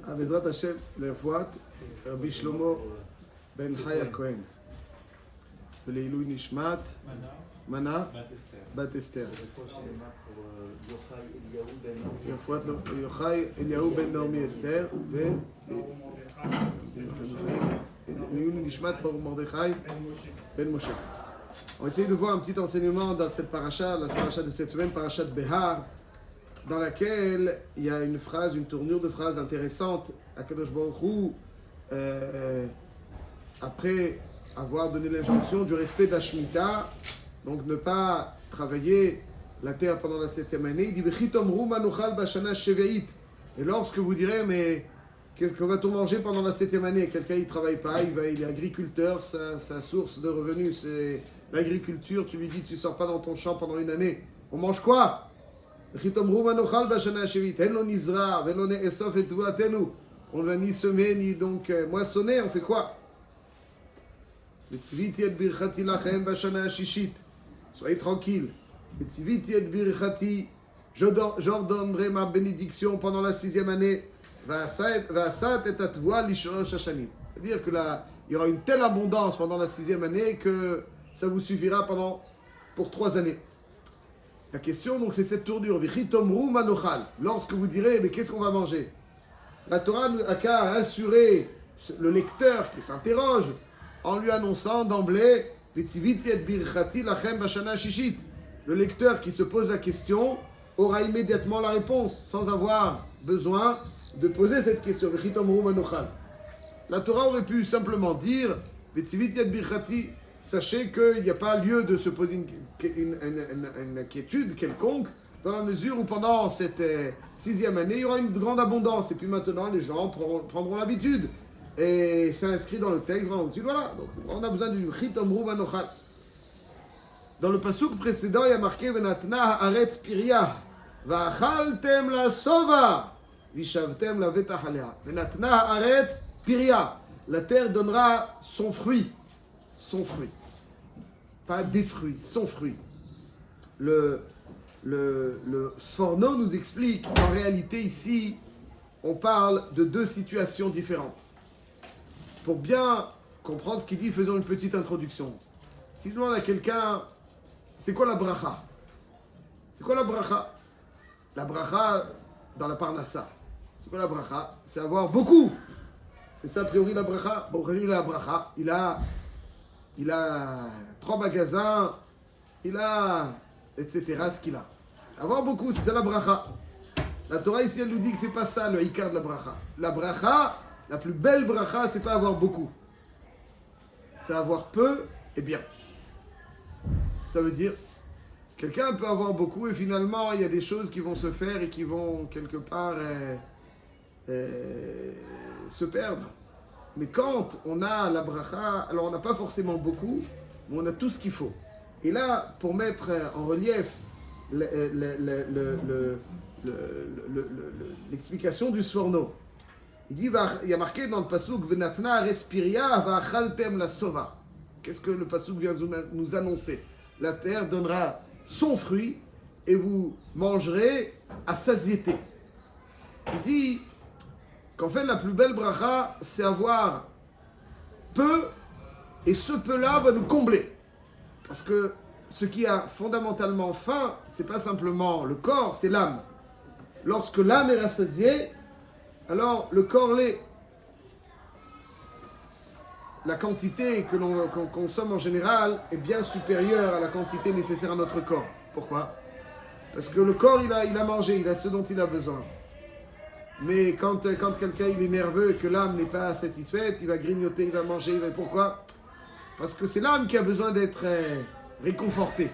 בעזרת השם, לרפואת רבי שלמה בן חי הכהן ולעילוי נשמת מנה בת אסתר. לרפואת יוחאי אליהו בן נעמי אסתר ולעילוי נשמת מרדכי בן משה. On va essayer de voir un petit enseignement dans cette paracha, la paracha de cette semaine, paracha de Behar, dans laquelle il y a une phrase, une tournure de phrase intéressante. Akadosh Baruch Hu, après avoir donné l'injonction du respect de la Shemitah, donc ne pas travailler la terre pendant la 7e année, il dit V'chitomru manuchal bashana sheve'it. Et lorsque vous direz, mais que va-t-on manger pendant la 7e année? Quelqu'un il ne travaille pas, il est agriculteur, sa source de revenus c'est l'agriculture, tu lui dis tu ne sors pas dans ton champ pendant une année. On mange quoi? On ne va ni semer ni donc moissonner, on fait quoi? Soyez tranquille. J'ordonnerai ma bénédiction pendant la 6e année. C'est-à-dire que là, il y aura une telle abondance pendant la 6e année que ça vous suffira pour 3 années. La question, donc, c'est cette tournure. Lorsque vous direz, mais qu'est-ce qu'on va manger? La Torah a qu'à rassurer le lecteur qui s'interroge en lui annonçant d'emblée le lecteur qui se pose la question aura immédiatement la réponse sans avoir besoin de poser cette question. La Torah aurait pu simplement dire sachez qu'il n'y a pas lieu de se poser une inquiétude quelconque, dans la mesure où pendant cette 6e année, il y aura une grande abondance. Et puis maintenant, les gens prendront l'habitude. Et c'est inscrit dans le texte. Voilà, donc on a besoin du chitomru manochal. Dans le pasuk précédent, il y a marqué Venatna haaretz pirya, va'achaltem la sova, vishavtem la vetach alea. Venatna haaretz pirya. La terre donnera son fruit. Son fruit. Pas des fruits, son fruit. Le Sforno nous explique qu'en réalité ici, on parle de 2 situations différentes. Pour bien comprendre ce qu'il dit, faisons une petite introduction. Si je demande à quelqu'un, c'est quoi la bracha? C'est quoi la bracha? La bracha dans la parnassa. C'est quoi la bracha? C'est avoir beaucoup. C'est ça a priori la bracha. Bon, la bracha, il a 3 magasins, il a, etc. ce qu'il a. Avoir beaucoup, c'est ça la bracha. La Torah ici, elle nous dit que c'est pas ça le hikar de la bracha. La bracha, la plus belle bracha, c'est pas avoir beaucoup. C'est avoir peu et bien. Ça veut dire, quelqu'un peut avoir beaucoup et finalement, il y a des choses qui vont se faire et qui vont quelque part se perdre. Mais quand on a la bracha, alors on n'a pas forcément beaucoup, mais on a tout ce qu'il faut. Et là, pour mettre en relief l'explication du Sforno, il dit, il y a marqué dans le pasuk Venatna haaretz pirya va'achaltem la sova. Qu'est-ce que le pasuk vient nous annoncer? La terre donnera son fruit et vous mangerez à satiété. Il dit qu'en fait la plus belle bracha c'est avoir peu et ce peu-là va nous combler. Parce que ce qui a fondamentalement faim, c'est pas simplement le corps, c'est l'âme. Lorsque l'âme est rassasiée, alors le corps l'est. La quantité que l'on consomme en général est bien supérieure à la quantité nécessaire à notre corps. Pourquoi? Parce que le corps il a mangé, il a ce dont il a besoin. Mais quand quelqu'un il est nerveux et que l'âme n'est pas satisfaite, il va grignoter, il va manger. Pourquoi? Parce que c'est l'âme qui a besoin d'être réconfortée.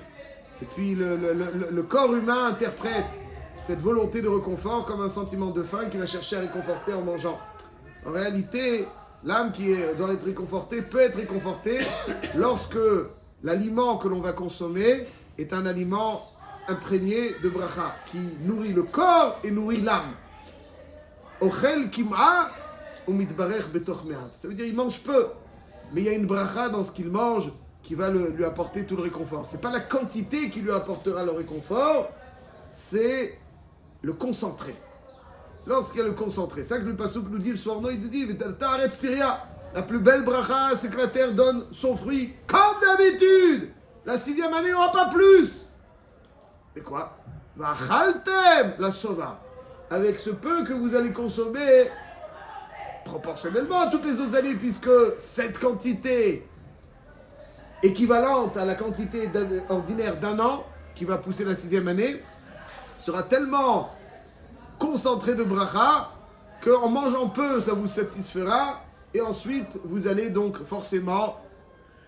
Et puis le corps humain interprète cette volonté de réconfort comme un sentiment de faim qu'il va chercher à réconforter en mangeant. En réalité, l'âme qui doit être réconfortée peut être réconfortée lorsque l'aliment que l'on va consommer est un aliment imprégné de bracha, qui nourrit le corps et nourrit l'âme. Ochel kim'a ou mitbarech betoch me'av. Ça veut dire il mange peu, mais il y a une bracha dans ce qu'il mange qui va lui apporter tout le réconfort. C'est pas la quantité qui lui apportera le réconfort, c'est le concentré. lorsqu'il y a le concentré. C'est ça que le Passouk nous dit, le soir, il dit, Ta'aretz Piria. La plus belle bracha, c'est que la terre donne son fruit comme d'habitude. La 6e année, il n'y aura pas plus. Et quoi? Vachaltem la sova. Avec ce peu que vous allez consommer, proportionnellement à toutes les autres années, puisque cette quantité équivalente à la quantité ordinaire d'un an, qui va pousser la 6e année, sera tellement concentrée de bracha, qu'en mangeant peu, ça vous satisfera. Et ensuite, vous allez donc forcément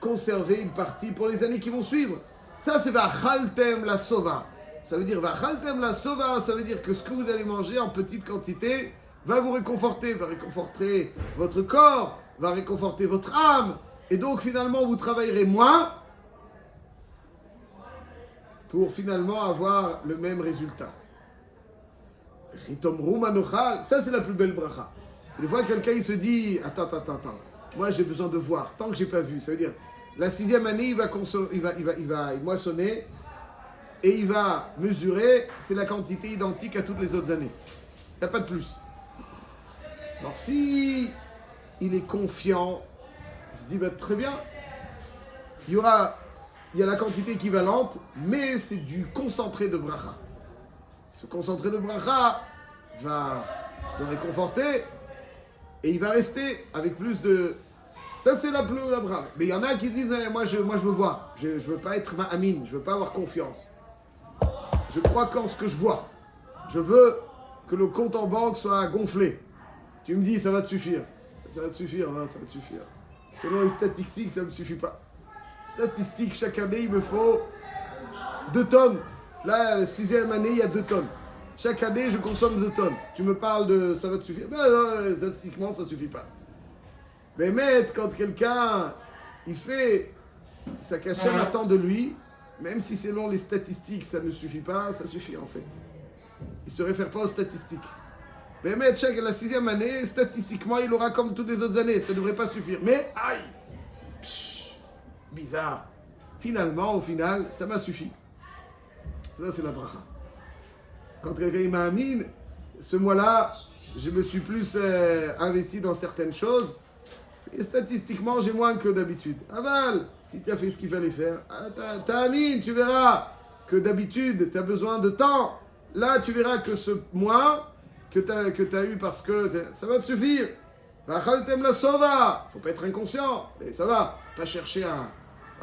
conserver une partie pour les années qui vont suivre. Ça, c'est Vachaltem la sova. Ça veut dire Vachaltem la sova, ça veut dire que ce que vous allez manger en petite quantité va vous réconforter, va réconforter votre corps, va réconforter votre âme. Et donc, finalement, vous travaillerez moins pour finalement avoir le même résultat. Ritomru manochal, ça, c'est la plus belle bracha. Des fois, quelqu'un il se dit attends, moi j'ai besoin de voir, tant que j'ai pas vu. Ça veut dire, la 6e année, il va moissonner et il va mesurer, c'est la quantité identique à toutes les autres années. Il n'y a pas de plus. Alors, si il est confiant, il se dit très bien, il y a la quantité équivalente, mais c'est du concentré de bracha. Ce concentré de bracha va le réconforter. Et il va rester avec plus de... Ça, c'est la brave. Mais il y en a qui disent, moi, je veux voir. Je ne veux pas être ma'amin. Je ne veux pas avoir confiance. Je crois qu'en ce que je vois. Je veux que le compte en banque soit gonflé. Tu me dis, ça va te suffire. Ça va te suffire, non, ça va te suffire. Selon les statistiques, ça ne me suffit pas. Statistiques, chaque année, il me faut 2 tonnes. Là, la 6e année, il y a 2 tonnes. Chaque année, je consomme 2 tonnes. Tu me parles de ça va te suffire? Non, statistiquement, ça ne suffit pas. Mais quand quelqu'un, il fait sa cachère attend de lui, même si selon les statistiques, ça ne suffit pas, ça suffit en fait. Il ne se réfère pas aux statistiques. Mais la 6e année, statistiquement, il aura comme toutes les autres années. Ça ne devrait pas suffire. Mais, aïe, bizarre. Finalement, au final, ça m'a suffi. Ça, c'est la bracha. Quand quelqu'un m'a mis, ce mois-là, je me suis plus investi dans certaines choses. Et statistiquement, j'ai moins que d'habitude. Aval, si tu as fait ce qu'il fallait faire, t'as mis, tu verras que d'habitude, tu as besoin de temps. Là, tu verras que ce mois que tu as eu parce que ça va te suffire. Vachaltem la sova. Faut pas être inconscient, mais ça va. Pas chercher à...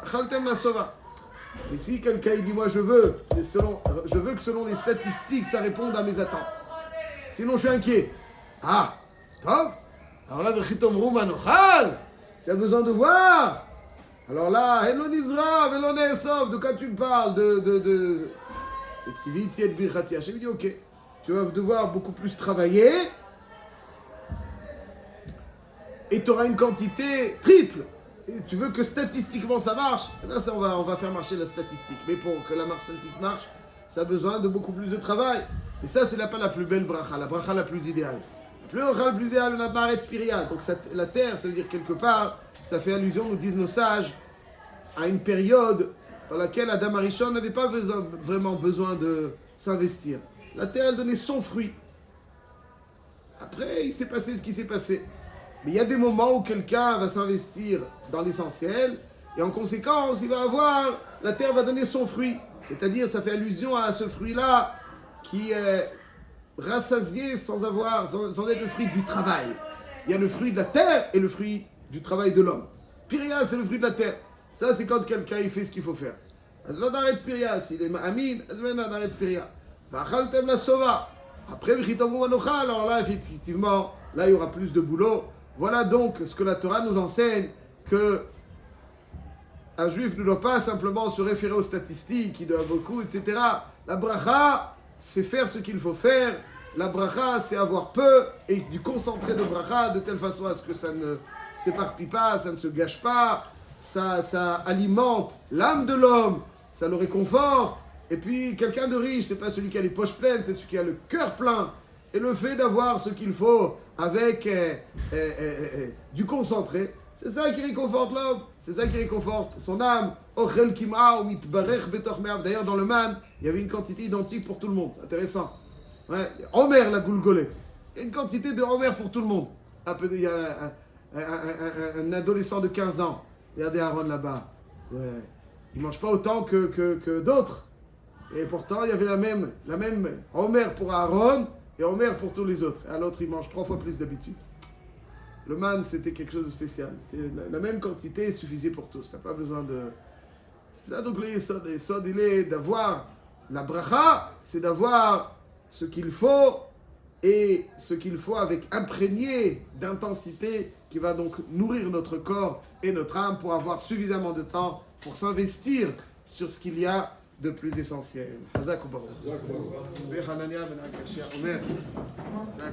Vachaltem la sova. Mais si quelqu'un dit moi je veux que selon les statistiques ça réponde à mes attentes. Sinon je suis inquiet. Ah, top. Alors là, Vechitomru manochal. Tu as besoin de voir. Alors là, Elon Isra, Velon Esov, de quoi tu me parles? De Tziviti et Birchati. Hachem dit ok, tu vas devoir beaucoup plus travailler et tu auras une quantité triple. Tu veux que statistiquement ça marche? Là, ça, on va faire marcher la statistique. Mais pour que la statistique marche, ça a besoin de beaucoup plus de travail. Et ça, c'est pas la plus belle bracha, la bracha la plus idéale. La plus idéale, on a Ta'aretz Piria. Donc la terre, ça veut dire quelque part, ça fait allusion, nous disent nos sages, à une période dans laquelle Adam Arishon n'avait pas vraiment besoin de s'investir. La terre, elle donnait son fruit. Après, il s'est passé ce qui s'est passé. Mais il y a des moments où quelqu'un va s'investir dans l'essentiel et en conséquence, la terre va donner son fruit. C'est-à-dire, ça fait allusion à ce fruit-là qui est rassasié sans être le fruit du travail. Il y a le fruit de la terre et le fruit du travail de l'homme. Piria, c'est le fruit de la terre. Ça, c'est quand quelqu'un il fait ce qu'il faut faire. Azlodaretz Piria, s'il est ma'amin, Azlodaretz Piria. Vachaltem la sova. Après, alors là, effectivement, là, il y aura plus de boulot. Voilà donc ce que la Torah nous enseigne, que un juif ne doit pas simplement se référer aux statistiques, il doit beaucoup, etc. La bracha, c'est faire ce qu'il faut faire. La bracha, c'est avoir peu et du concentré de bracha de telle façon à ce que ça ne s'éparpille pas, ça ne se gâche pas, ça alimente l'âme de l'homme, ça le réconforte. Et puis, quelqu'un de riche, c'est pas celui qui a les poches pleines, c'est celui qui a le cœur plein. Et le fait d'avoir ce qu'il faut avec du concentré, c'est ça qui réconforte l'homme, c'est ça qui réconforte son âme. D'ailleurs, dans le man, il y avait une quantité identique pour tout le monde. Intéressant. Ouais. Omer la goulgolette. Il y a une quantité de Homer pour tout le monde. Il y a un adolescent de 15 ans. Regardez Aaron là-bas. Ouais. Il ne mange pas autant que d'autres. Et pourtant, il y avait la même Homer pour Aaron et Homer pour tous les autres. Et à l'autre, il mange 3 fois plus d'habitude. Le man, c'était quelque chose de spécial. La même quantité suffisait pour tous. Tu n'as pas besoin de... C'est ça donc les sod, il est d'avoir la bracha, c'est d'avoir ce qu'il faut et ce qu'il faut avec imprégné d'intensité qui va donc nourrir notre corps et notre âme pour avoir suffisamment de temps pour s'investir sur ce qu'il y a de plus essentiel.